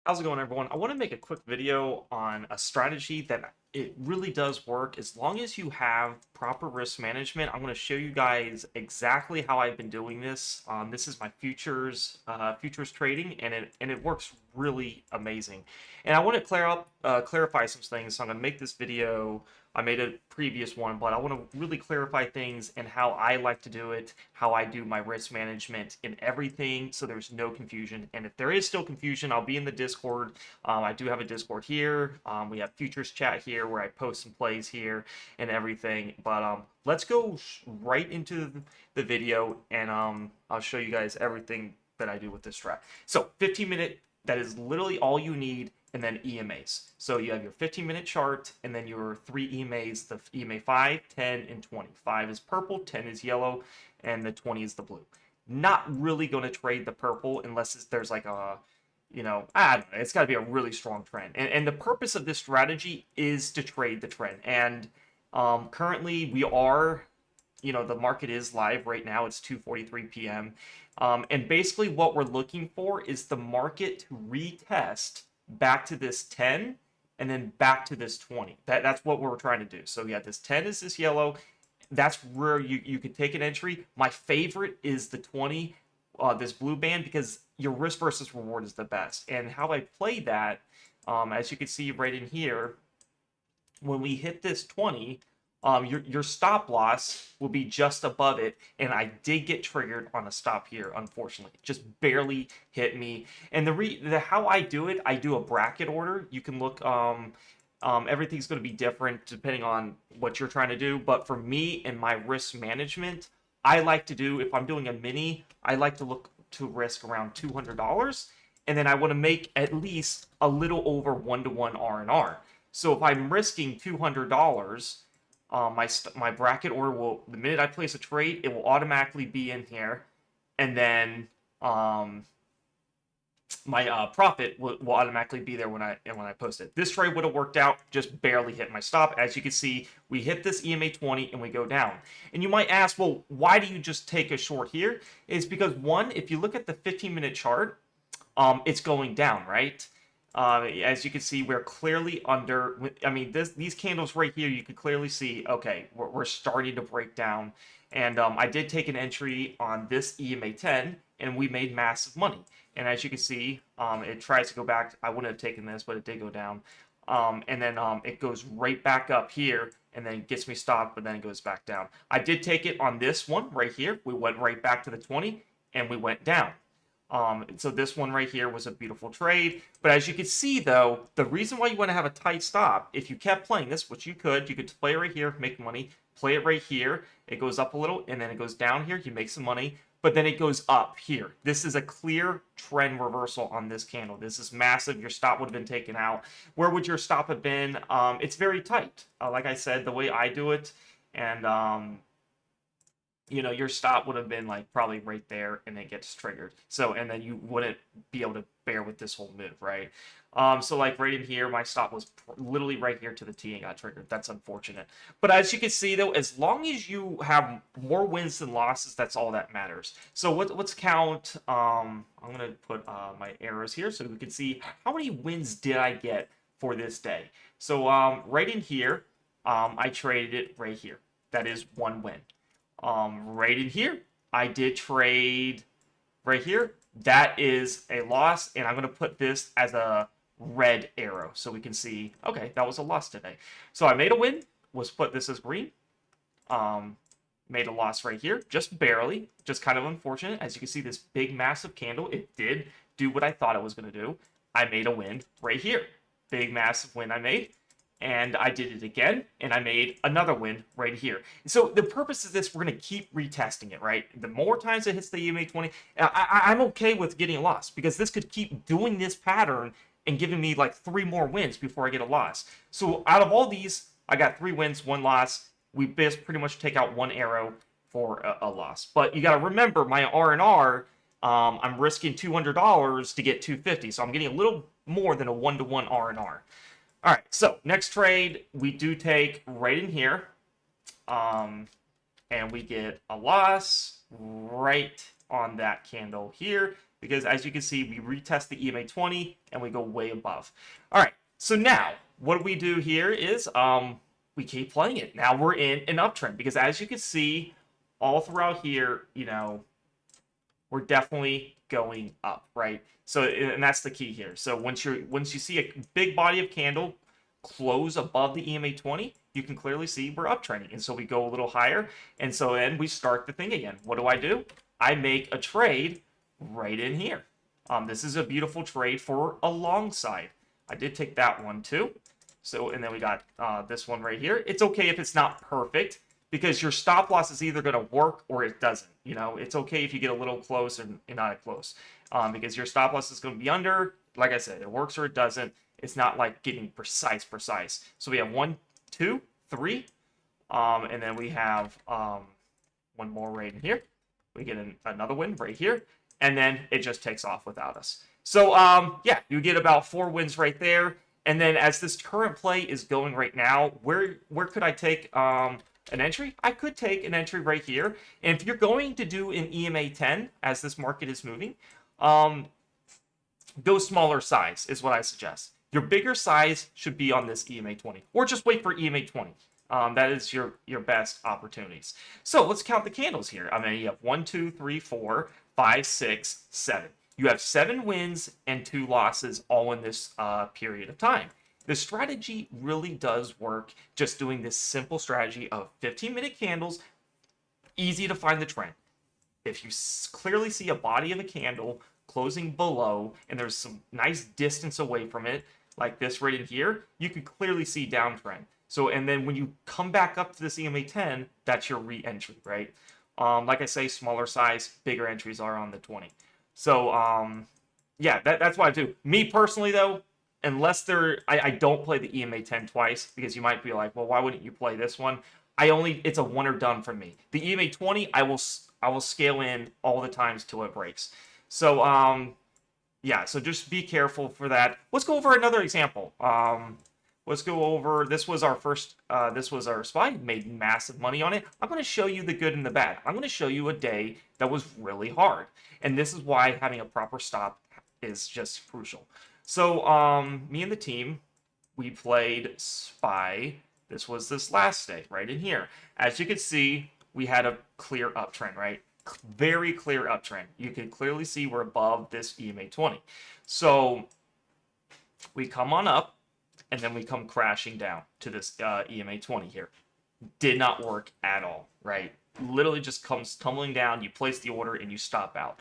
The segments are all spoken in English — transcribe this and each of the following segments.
How's it going, everyone? I want to make a quick video on a strategy that it really does work as long as you have proper risk management. I'm going to show you guys exactly how I've been doing this. This is my futures trading, and it works really amazing. And I want to clarify some things. So I'm going to make this video. I made a previous one, but I want to really clarify things and how I like to do it, how I do my risk management in everything, so there's no confusion. And if there is still confusion, I'll be in the Discord. I do have a Discord here. We have futures chat here where I post some plays here and everything. But let's go right into the video, and I'll show you guys everything that I do with this strat. So 15-minute, that is literally all you need, and then EMAs. So you have your 15-minute chart, and then your three EMAs, the EMA 5, 10, and 20. 5 is purple, 10 is yellow, and the 20 is the blue. Not really going to trade the purple unless there's like a, I don't know, it's got to be a really strong trend. And the purpose of this strategy is to trade the trend. And currently we are, the market is live right now. It's 2:43 p.m. And basically what we're looking for is the market to retest back to this 10 and then back to this 20. That's what we're trying to do. So yeah, this 10 is this yellow. That's where you could take an entry. My favorite is the 20, this blue band, because your risk versus reward is the best. And how I play that, as you can see right in here, when we hit this 20, your stop loss will be just above it, and I did get triggered on a stop here, unfortunately. Just barely hit me. And the how I do it, I do a bracket order. You can look, everything's going to be different depending on what you're trying to do. But for me and my risk management, I like to do, if I'm doing a mini, I like to look to risk around $200, and then I want to make at least a little over 1-to-1 R&R. So if I'm risking $200, my bracket order will, the minute I place a trade, it will automatically be in here, and then my profit will automatically be there when I post it. This trade would have worked out, just barely hit my stop. As you can see, we hit this EMA 20 and we go down. And you might ask, well, why do you just take a short here? It's because, one, if you look at the 15-minute chart, it's going down, right? As you can see, we're clearly under. I mean, these candles right here, you can clearly see, okay, we're starting to break down. And I did take an entry on this EMA 10, and we made massive money. And as you can see, it tries to go back. I wouldn't have taken this, but it did go down. And then it goes right back up here, and then gets me stopped, but then it goes back down. I did take it on this one right here. We went right back to the 20, and we went down. So this one right here was a beautiful trade. But as you can see, though, the reason why you want to have a tight stop, if you kept playing this, which you could play right here, make money, play it right here. It goes up a little, and then it goes down here. You make some money, but then it goes up here. This is a clear trend reversal on this candle. This is massive. Your stop would have been taken out. Where would your stop have been? It's very tight. Like I said, the way I do it, and your stop would have been like probably right there, and it gets triggered. So, and then you wouldn't be able to bear with this whole move, right? So like right in here, my stop was literally right here to the T and got triggered. That's unfortunate. But as you can see, though, as long as you have more wins than losses, that's all that matters. So let's count. I'm gonna put my arrows here so we can see how many wins did I get for this day. So right in here, I traded it right here. That is one win. Right in here, I did trade right here. That is a loss, and I'm going to put this as a red arrow so we can see, okay, that was a loss today. So I made a win, was put this as green. Made a loss right here, just barely, just kind of unfortunate. As you can see, this big, massive candle, it did do what I thought it was going to do. I made a win right here. Big, massive win I made. And I did it again, and I made another win right here. So the purpose of this, we're going to keep retesting it, right? The more times it hits the EMA 20, I'm okay with getting a loss, because this could keep doing this pattern and giving me like 3 more wins before I get a loss. So out of all these, I got 3 wins, 1 loss. We best pretty much take out 1 arrow for a loss. But you got to remember, my R&R, I'm risking $200 to get 250, so I'm getting a little more than a 1-to-1 R&R. All right, so next trade, we do take right in here, and we get a loss right on that candle here, because as you can see, we retest the EMA 20 and we go way above. All right, so now what we do here is we keep playing it. Now we're in an uptrend because as you can see, all throughout here, you know, we're definitely going up, right? So, and that's the key here. So once you see a big body of candle close above the EMA 20, you can clearly see we're uptrending. And so we go a little higher. And so then we start the thing again. What do? I make a trade right in here. This is a beautiful trade for a long side. I did take that one too. So, and then we got this one right here. It's okay if it's not perfect because your stop loss is either going to work or it doesn't. You know, it's okay if you get a little close and not close because your stop loss is going to be under. Like I said, it works or it doesn't. It's not like getting precise. So we have 1, 2, 3, and then we have one more right in here. We get another win right here, and then it just takes off without us. So yeah, you get about 4 wins right there. And then as this current play is going right now, where could I take an entry? I could take an entry right here. And if you're going to do an EMA 10 as this market is moving, go smaller size is what I suggest. Your bigger size should be on this EMA 20, or just wait for EMA 20. That is your best opportunities. So let's count the candles here. I mean, you have 1, 2, 3, 4, 5, 6, 7. You have 7 wins and 2 losses all in this period of time. The strategy really does work, just doing this simple strategy of 15-minute candles, easy to find the trend. If you clearly see a body of a candle closing below and there's some nice distance away from it, like this right in here, you can clearly see downtrend. So, and then when you come back up to this EMA 10, that's your re-entry, right? Like I say, smaller size, bigger entries are on the 20. So, yeah, that's what I do. Me personally, though, unless I don't play the EMA 10 twice, because you might be like, well, why wouldn't you play this one? It's a one or done for me. The EMA 20, I will scale in all the times till it breaks. So, yeah, so just be careful for that. Let's go over another example. Let's go over, this was our SPY, made massive money on it. I'm going to show you the good and the bad. I'm going to show you a day that was really hard. And this is why having a proper stop is just crucial. So, me and the team, we played SPY. This was this last day, right in here. As you can see, we had a clear uptrend, right? Very clear uptrend. You can clearly see we're above this EMA 20. So we come on up, and then we come crashing down to this EMA 20 here. Did not work at all, right? Literally just comes tumbling down. You place the order and you stop out.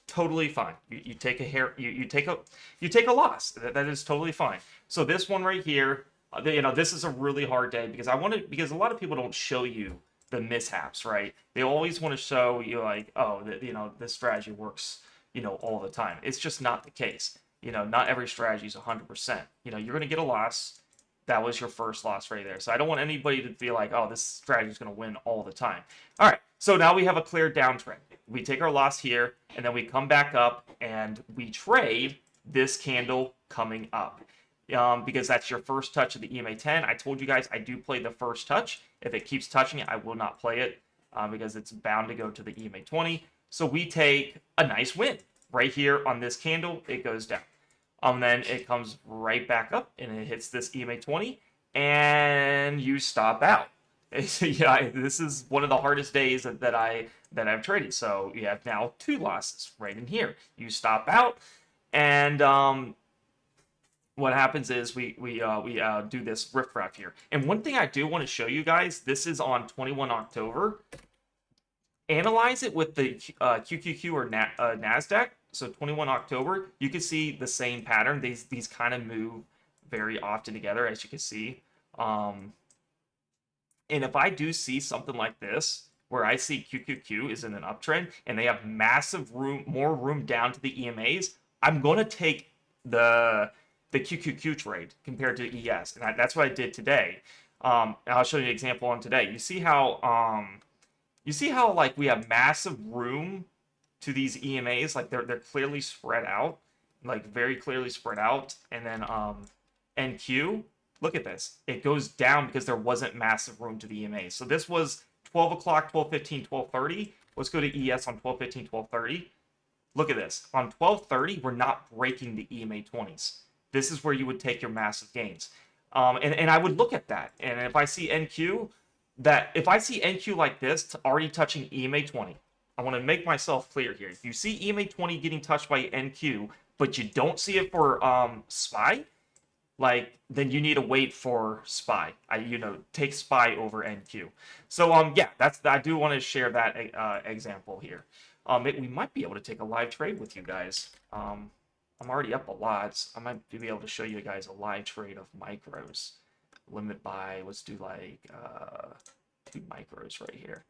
Totally fine. You take a loss. That is totally fine. So this one right here, this is a really hard day because because a lot of people don't show you the mishaps, right? They always want to show you like, oh, this strategy works, all the time. It's just not the case. Not every strategy is 100%. You're going to get a loss. That was your first loss right there. So I don't want anybody to feel like, oh, this strategy is going to win all the time. All right, so now we have a clear downtrend. We take our loss here, and then we come back up, and we trade this candle coming up. Because that's your first touch of the EMA 10. I told you guys I do play the first touch. If it keeps touching it, I will not play it because it's bound to go to the EMA 20. So we take a nice win. Right here on this candle, it goes down. Then it comes right back up, and it hits this EMA 20, and you stop out. Yeah, this is one of the hardest days that I've traded. So you have now 2 losses right in here. You stop out, and what happens is we do this riffraff here. And one thing I do want to show you guys, this is on 21 October. Analyze it with the QQQ or NASDAQ. So 21 October, you can see the same pattern. These kind of move very often together, as you can see. And if I do see something like this, where I see QQQ is in an uptrend, and they have massive more room down to the EMAs, I'm going to take the QQQ trade compared to ES. And that's what I did today. And I'll show you an example on today. You see how like we have massive room to these EMAs, like they're clearly spread out, like very clearly spread out. And then NQ, look at this. It goes down because there wasn't massive room to the EMAs. So this was 12 o'clock, 12:15, 12:30. Let's go to ES on 12:15, 12:30. Look at this. On 12:30, we're not breaking the EMA 20s. This is where you would take your massive gains. And I would look at that. And if I see NQ, if I see NQ like this, already touching EMA 20, I want to make myself clear here. If you see EMA 20 getting touched by NQ, but you don't see it for SPY, like then you need to wait for SPY. Take SPY over NQ. So yeah, I do want to share that example here. We might be able to take a live trade with you guys. I'm already up a lot. So I might be able to show you guys a live trade of micros. Limit buy. Let's do like 2 micros right here.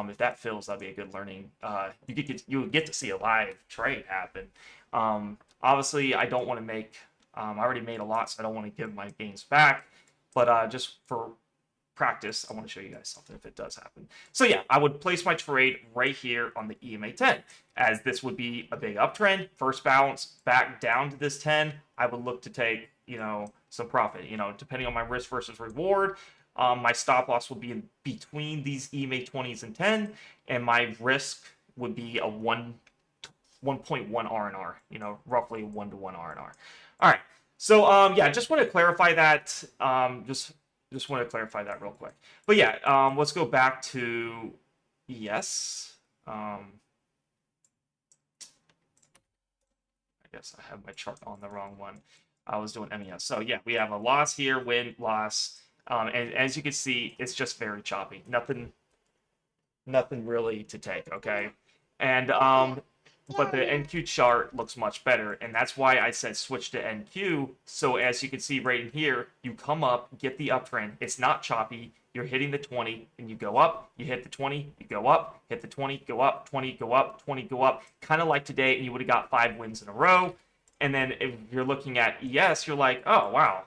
If that fills, that'd be a good learning. You would get to see a live trade happen. Obviously, I don't want to make. I already made a lot, so I don't want to give my gains back. But just for practice, I want to show you guys something if it does happen. So yeah, I would place my trade right here on the EMA 10, as this would be a big uptrend. First bounce back down to this 10, I would look to take, some profit. Depending on my risk versus reward, my stop loss would be in between these EMA 20s and 10, and my risk would be a 1.1 R&R, roughly 1-to-1 R&R. All right, so yeah, I just want to clarify that. Just want to clarify that real quick. But yeah, let's go back to ES. I guess I have my chart on the wrong one. I was doing MES. So yeah, we have a loss here, win, loss. And as you can see, it's just very choppy. Nothing really to take, okay? And but the NQ chart looks much better, and that's why I said switch to NQ. So as you can see right in here, you come up, get the uptrend. It's not choppy. You're hitting the 20, and you go up. You hit the 20, you go up. Hit the 20, go up. 20, go up. 20, go up. Kind of like today, and you would have got 5 wins in a row. And then if you're looking at ES, you're like, oh, wow.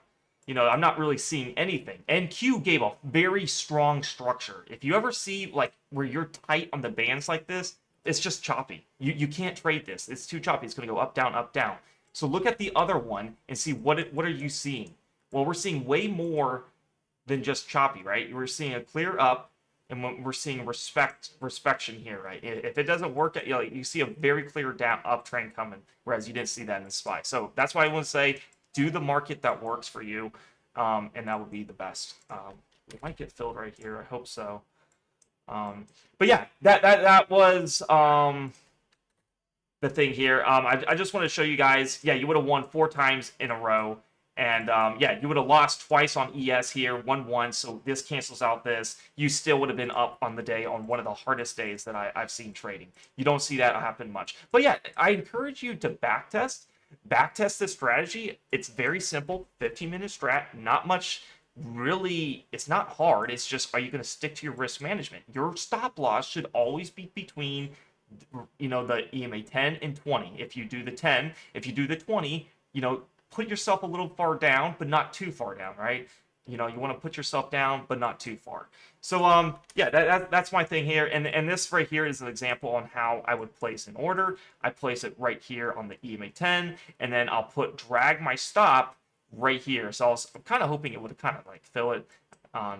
I'm not really seeing anything. NQ gave a very strong structure. If you ever see, like, where you're tight on the bands like this, it's just choppy. You can't trade this. It's too choppy. It's going to go up, down, up, down. So look at the other one and see what are you seeing? Well, we're seeing way more than just choppy, right? We're seeing a clear up, and we're seeing respection here, right? If it doesn't work, you see a very clear down uptrend coming, whereas you didn't see that in the SPY. So that's why I want to say do the market that works for you, and that would be the best. It might get filled right here. I hope so. But yeah, that was the thing here. I just want to show you guys. Yeah, you would have won 4 times in a row, and yeah, you would have lost twice on ES here, 1-1. So this cancels out this. You still would have been up on the day on one of the hardest days that I've seen trading. You don't see that happen much. But yeah, I encourage you to backtest this strategy. It's very simple, 15-minute strat, not much. Really, it's not hard. It's just, are you going to stick to your risk management? Your stop loss should always be between, the EMA 10 and 20. If you do the 10, if you do the 20, put yourself a little far down, but not too far down, right? You want to put yourself down, but not too far. So, yeah, that's my thing here. And this right here is an example on how I would place an order. I place it right here on the EMA 10, and then I'll drag my stop right here. So I'm kind of hoping it would kind of like fill it,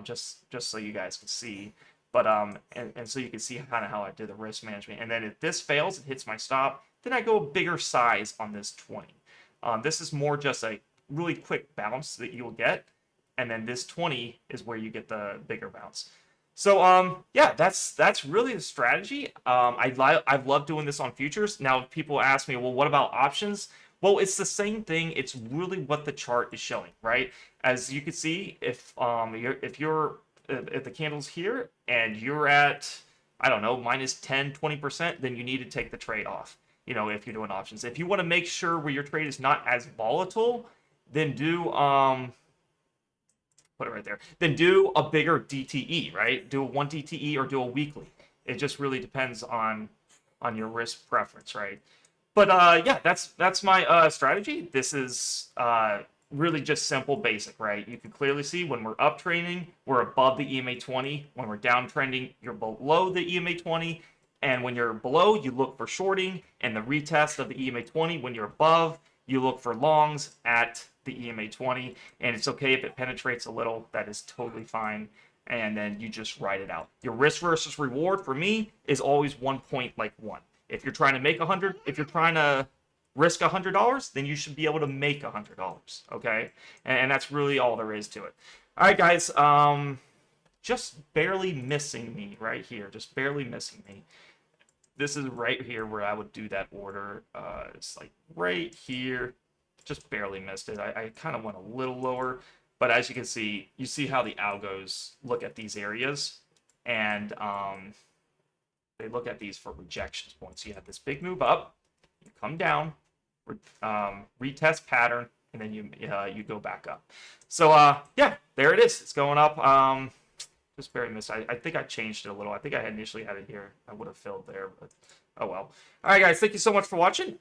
just so you guys can see. But and so you can see kind of how I did the risk management. And then if this fails, it hits my stop, then I go a bigger size on this 20. This is more just a really quick bounce that you'll get, and then this 20 is where you get the bigger bounce. So yeah, that's really the strategy. I've loved doing this on futures. Now people ask me, well, what about options? Well, it's the same thing. It's really what the chart is showing, right? As you can see, if the candle's here and you're at, I don't know, minus 10, 20%, then you need to take the trade off, if you're doing options. If you want to make sure where your trade is not as volatile, then do, put it right there, then do a bigger DTE, right? Do a 1 DTE or do a weekly. It just really depends on your risk preference, right? But yeah, that's my strategy. This is really just simple, basic, right? You can clearly see when we're up trending, we're above the EMA 20. When we're down trending, you're below the EMA 20. And when you're below, you look for shorting and the retest of the EMA 20. When you're above, you look for longs at the EMA 20. And it's okay if it penetrates a little. That is totally fine. And then you just ride it out. Your risk versus reward for me is always 1.1. If you're trying to make 100, if you're trying to risk $100, then you should be able to make $100. Okay, and that's really all there is to it. All right, guys. Just barely missing me right here. Just barely missing me. This is right here where I would do that order. It's like right here. Just barely missed it. I kind of went a little lower, but as you can see, you see how the algos look at these areas, and they look at these for rejection points. You have this big move up, you come down, retest pattern, and then you go back up. So yeah, there it is. It's going up. Just barely missed. I think I changed it a little. I think I initially had it here. I would have filled there, but oh well. All right, guys. Thank you so much for watching.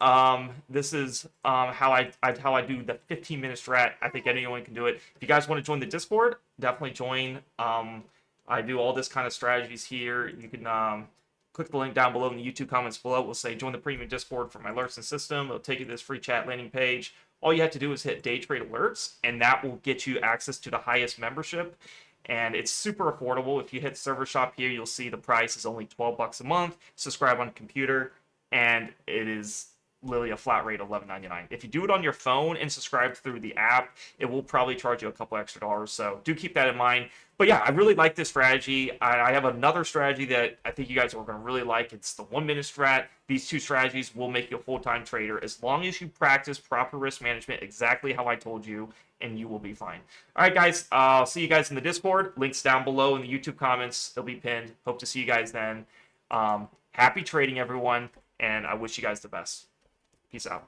This is how I do the 15-minute strat. I think anyone can do it. If you guys want to join the Discord, definitely join. I do all this kind of strategies here. You can click the link down below in the YouTube comments below. It will say join the premium Discord for my alerts and system. It'll take you to this free chat landing page. All you have to do is hit day trade alerts, and that will get you access to the highest membership. And it's super affordable. If you hit server shop here, you'll see the price is only $12 a month. Subscribe on computer, and it is literally a flat rate of $11.99. If you do it on your phone and subscribe through the app, it will probably charge you a couple extra dollars. So do keep that in mind. But yeah, I really like this strategy. I have another strategy that I think you guys are going to really like. It's the 1-minute strat. These two strategies will make you a full-time trader as long as you practice proper risk management exactly how I told you, and you will be fine. All right, guys. I'll see you guys in the Discord. Links down below in the YouTube comments. They'll be pinned. Hope to see you guys then. Happy trading, everyone, and I wish you guys the best. Peace out.